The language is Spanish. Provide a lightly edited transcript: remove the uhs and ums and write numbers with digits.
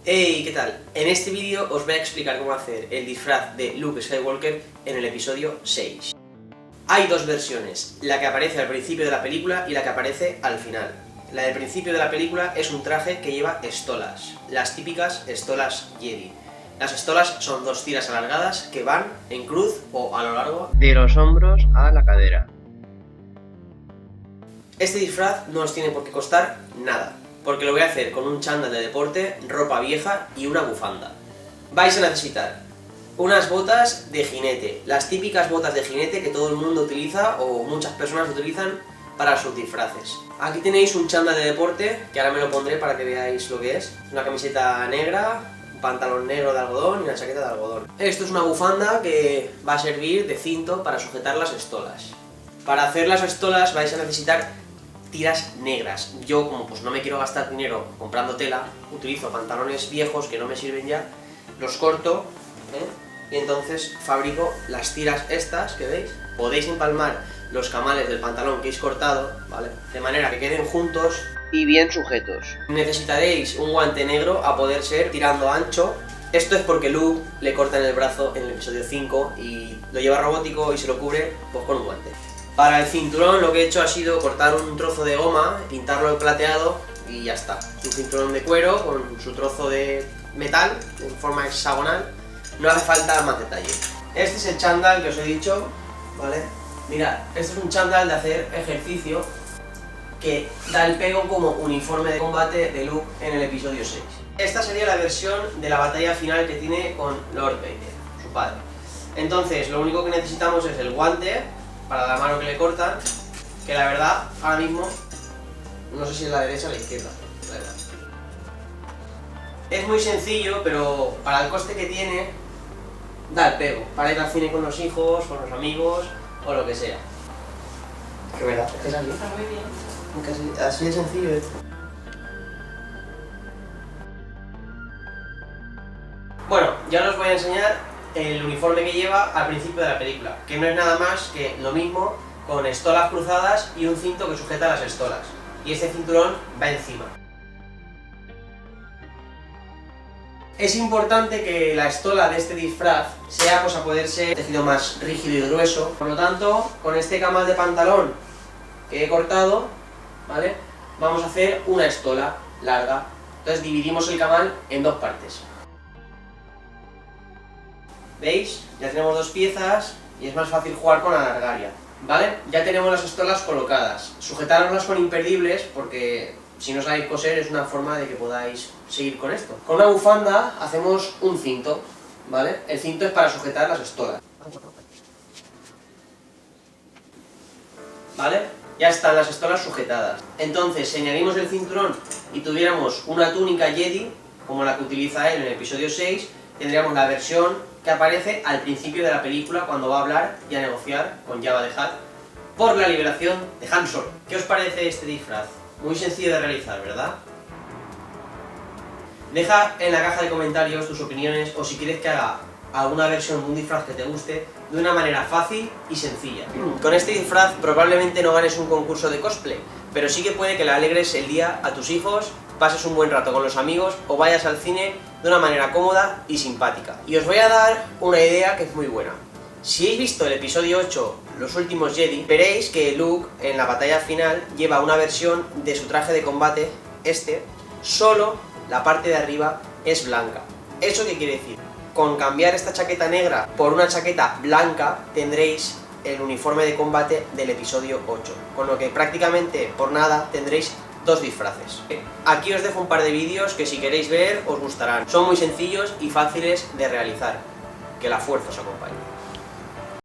Hey, ¿qué tal? En este vídeo os voy a explicar cómo hacer el disfraz de Luke Skywalker en el episodio 6. Hay dos versiones, la que aparece al principio de la película y la que aparece al final. La del principio de la película es un traje que lleva estolas, las típicas estolas Jedi. Las estolas son dos tiras alargadas que van en cruz o a lo largo de los hombros a la cadera. Este disfraz no os tiene por qué costar nada, porque lo voy a hacer con un chándal de deporte, ropa vieja y una bufanda. Vais a necesitar unas botas de jinete, las típicas botas de jinete que todo el mundo utiliza o muchas personas utilizan para sus disfraces. Aquí tenéis un chándal de deporte, que ahora me lo pondré para que veáis lo que es. Una camiseta negra, un pantalón negro de algodón y una chaqueta de algodón. Esto es una bufanda que va a servir de cinto para sujetar las estolas. Para hacer las estolas vais a necesitar tiras negras. Yo, como pues no me quiero gastar dinero comprando tela, utilizo pantalones viejos que no me sirven ya, los corto, y entonces fabrico las tiras estas que veis. Podéis empalmar los camales del pantalón que habéis cortado, ¿vale? De manera que queden juntos y bien sujetos. Necesitaréis un guante negro a poder ser tirando ancho. Esto es porque Luke le cortan el brazo en el episodio 5 y lo lleva robótico y se lo cubre pues con un guante. Para el cinturón lo que he hecho ha sido cortar un trozo de goma, pintarlo de plateado y ya está. Un cinturón de cuero con su trozo de metal en forma hexagonal. No hace falta más detalle. Este es el chándal que os he dicho, ¿vale? Mirad, este es un chándal de hacer ejercicio que da el pego como uniforme de combate de Luke en el episodio 6. Esta sería la versión de la batalla final que tiene con Lord Vader, su padre. Entonces, lo único que necesitamos es el guante para la mano que le cortan, que la verdad, ahora mismo, no sé si es la derecha o la izquierda, la verdad. Es muy sencillo, pero para el coste que tiene, da el pego, para ir al cine con los hijos, con los amigos, o lo que sea. Que verdad, es que es así. Está muy bien. Así de sencillo esto. Bueno, ya os voy a enseñar el uniforme que lleva al principio de la película, que no es nada más que lo mismo, con estolas cruzadas y un cinto que sujeta las estolas. Y este cinturón va encima. Es importante que la estola de este disfraz sea, pues a poder ser tejido más rígido y grueso. Por lo tanto, con este camal de pantalón que he cortado, ¿vale? Vamos a hacer una estola larga. Entonces dividimos el camal en dos partes. ¿Veis? Ya tenemos dos piezas y es más fácil jugar con alargar ya, ¿vale? Ya tenemos las estolas colocadas. Sujetároslas con imperdibles porque si no sabéis coser es una forma de que podáis seguir con esto. Con una bufanda hacemos un cinto, ¿vale? El cinto es para sujetar las estolas. ¿Vale? Ya están las estolas sujetadas. Entonces, si añadimos el cinturón y tuviéramos una túnica Jedi, como la que utiliza él en el episodio 6, tendríamos la versión que aparece al principio de la película cuando va a hablar y a negociar con Jabba the Hutt por la liberación de Han Solo. ¿Qué os parece este disfraz? Muy sencillo de realizar, ¿verdad? Deja en la caja de comentarios tus opiniones o si quieres que haga alguna versión de un disfraz que te guste de una manera fácil y sencilla. Con este disfraz probablemente no ganes un concurso de cosplay, pero sí que puede que le alegres el día a tus hijos, pases un buen rato con los amigos o vayas al cine de una manera cómoda y simpática. Y os voy a dar una idea que es muy buena. Si habéis visto el episodio 8, Los Últimos Jedi, veréis que Luke en la batalla final lleva una versión de su traje de combate, solo la parte de arriba es blanca. ¿Eso qué quiere decir? Con cambiar esta chaqueta negra por una chaqueta blanca tendréis el uniforme de combate del episodio 8, con lo que prácticamente por nada tendréis dos disfraces. Aquí os dejo un par de vídeos que si queréis ver os gustarán. Son muy sencillos y fáciles de realizar. Que la fuerza os acompañe.